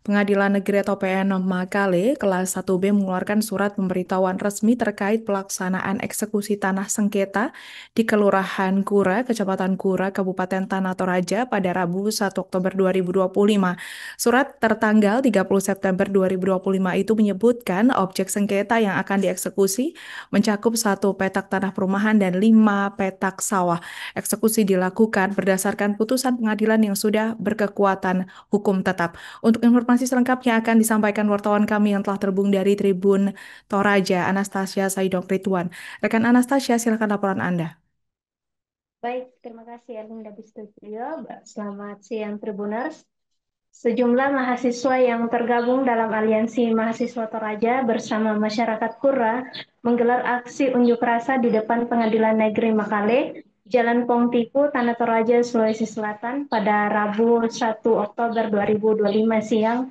Pengadilan Negeri atau PN Makale kelas 1B mengeluarkan surat pemberitahuan resmi terkait pelaksanaan eksekusi tanah sengketa di Kelurahan Kura, Kecamatan Kura, Kabupaten Tanah Toraja pada Rabu 1 Oktober 2025. Surat tertanggal 30 September 2025 itu menyebutkan objek sengketa yang akan dieksekusi mencakup 1 petak tanah perumahan dan 5 petak sawah. Eksekusi dilakukan berdasarkan putusan pengadilan yang sudah berkekuatan hukum tetap. Untuk informasi selengkapnya akan disampaikan wartawan kami yang telah terhubung dari Tribun Toraja, Anastasia Saidok Ridwan. Rekan Anastasia, silakan laporan Anda. Baik, terima kasih Erlinda Bistutrio. Selamat siang Tribuners. Sejumlah mahasiswa yang tergabung dalam Aliansi Mahasiswa Toraja bersama masyarakat Kura menggelar aksi unjuk rasa di depan Pengadilan Negeri Makale, Jalan Pongtiku, Tanah Toraja, Sulawesi Selatan pada Rabu 1 Oktober 2025 siang.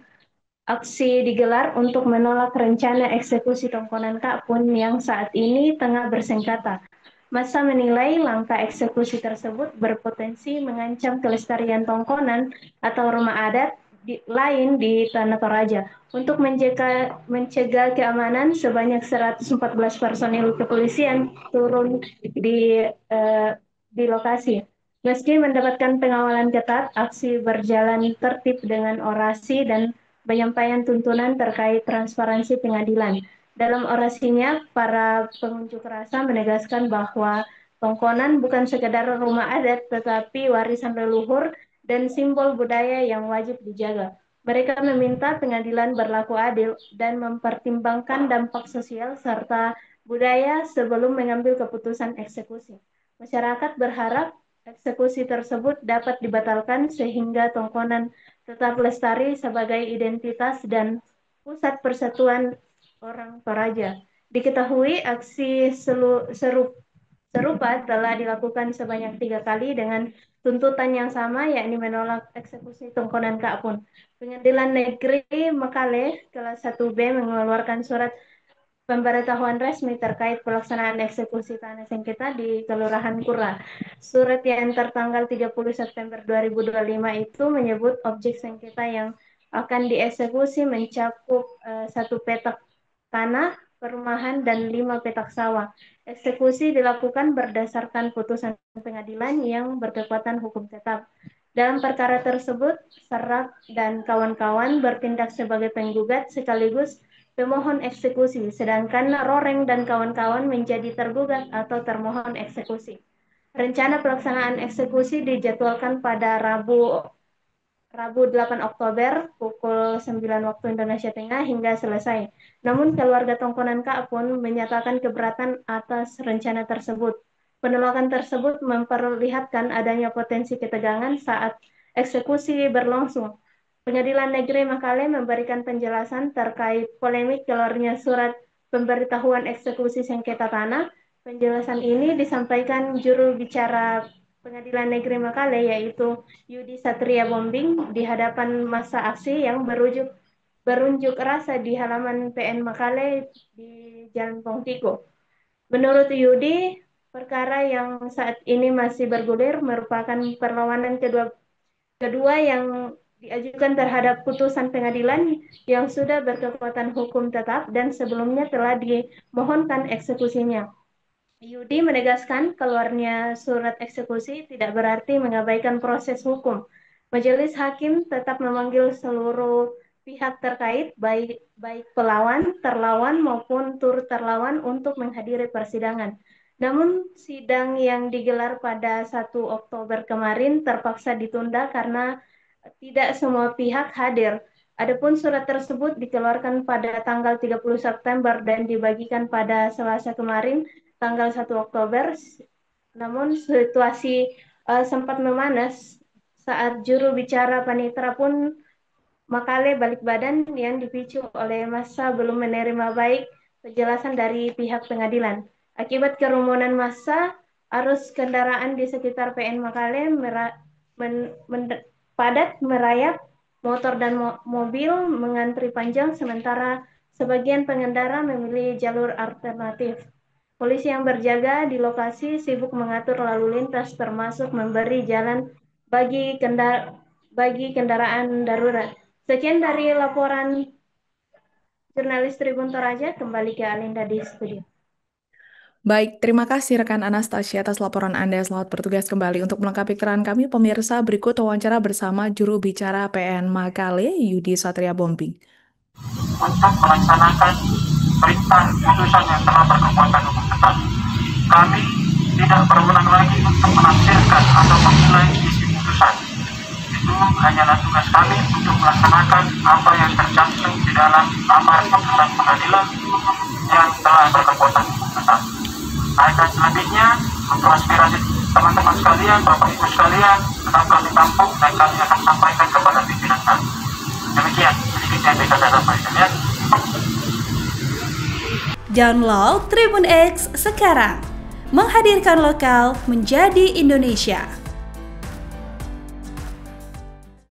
Aksi digelar untuk menolak rencana eksekusi Tongkonan Kapun yang saat ini tengah bersengketa. Masa menilai langkah eksekusi tersebut berpotensi mengancam kelestarian tongkonan atau rumah adat lain di Tanah Toraja. Untuk mencegah keamanan, sebanyak 114 personil kepolisian turun eh, di lokasi. Meski mendapatkan pengawalan ketat, aksi berjalan tertib dengan orasi dan penyampaian tuntunan terkait transparansi pengadilan. Dalam orasinya, para pengunjuk rasa menegaskan bahwa tongkonan bukan sekedar rumah adat, tetapi warisan leluhur dan simbol budaya yang wajib dijaga. Mereka meminta pengadilan berlaku adil dan mempertimbangkan dampak sosial serta budaya sebelum mengambil keputusan eksekusi. Masyarakat berharap eksekusi tersebut dapat dibatalkan sehingga tongkonan tetap lestari sebagai identitas dan pusat persatuan orang Toraja. Diketahui aksi serupa telah dilakukan sebanyak 3 kali dengan tuntutan yang sama, yakni menolak eksekusi Tongkonan Kapun. Pengadilan Negeri Makale kelas 1B mengeluarkan surat pemberitahuan resmi terkait pelaksanaan eksekusi tanah sengketa di Kelurahan Kura. Surat yang tertanggal 30 September 2025 itu menyebut objek sengketa yang akan dieksekusi mencakup 1 petak tanah, perumahan, dan 5 petak sawah. Eksekusi dilakukan berdasarkan putusan pengadilan yang berkekuatan hukum tetap. Dalam perkara tersebut, Serak dan kawan-kawan bertindak sebagai penggugat sekaligus pemohon eksekusi, sedangkan Roreng dan kawan-kawan menjadi tergugat atau termohon eksekusi. Rencana pelaksanaan eksekusi dijadwalkan pada Rabu 8 Oktober pukul 9 waktu Indonesia Tengah hingga selesai. Namun keluarga Tongkonan K pun menyatakan keberatan atas rencana tersebut. Penolakan tersebut memperlihatkan adanya potensi ketegangan saat eksekusi berlangsung. Pengadilan Negeri Makale memberikan penjelasan terkait polemik keluarnya surat pemberitahuan eksekusi sengketa tanah. Penjelasan ini disampaikan juru bicara Pengadilan Negeri Makale, yaitu Yudi Satria Bombing, di hadapan massa aksi yang berunjuk rasa di halaman PN Makale di Jalan Pongtiko. Menurut Yudi, perkara yang saat ini masih bergulir merupakan perlawanan kedua kedua yang diajukan terhadap putusan pengadilan yang sudah berkekuatan hukum tetap dan sebelumnya telah dimohonkan eksekusinya. Yudi menegaskan keluarnya surat eksekusi tidak berarti mengabaikan proses hukum. Majelis Hakim tetap memanggil seluruh pihak terkait, baik pelawan, terlawan maupun turut terlawan untuk menghadiri persidangan. Namun sidang yang digelar pada 1 Oktober kemarin terpaksa ditunda karena tidak semua pihak hadir. Adapun surat tersebut dikeluarkan pada tanggal 30 September dan dibagikan pada Selasa kemarin, tanggal 1 Oktober. Namun situasi sempat memanas saat juru bicara Panitera pun Makale balik badan yang dipicu oleh massa belum menerima baik penjelasan dari pihak pengadilan. Akibat kerumunan massa, arus kendaraan di sekitar PN Makale padat merayap, motor dan mobil mengantri panjang, sementara sebagian pengendara memilih jalur alternatif. Polisi yang berjaga di lokasi sibuk mengatur lalu lintas, termasuk memberi jalan bagi kendaraan darurat. Sekian dari laporan jurnalis Tribun Toraja, kembali ke Alinda di studio. Baik, terima kasih rekan Anastasia atas laporan Anda. Selamat bertugas kembali. Untuk melengkapi keterangan kami, pemirsa, berikut wawancara bersama juru bicara PN Makale, Yudi Satria Bombing. Untuk melaksanakan perintah putusan yang telah berkekuatan hukum tetap, kami tidak berwenang lagi untuk menafsirkan atau menilai isi putusan. Itu hanyalah tugas kami untuk melaksanakan apa yang tercantum di dalam amar putusan pengadilan yang telah berkekuatan hukum tetap. Adapun selanjutnya, untuk aspirasi teman-teman sekalian, Bapak Ibu sekalian, tetap kami tampung dan kami akan sampaikan kepada pimpinan kami. Demikian sedikit yang bisa saya sampaikan. Download Tribun X sekarang, menghadirkan lokal menjadi Indonesia.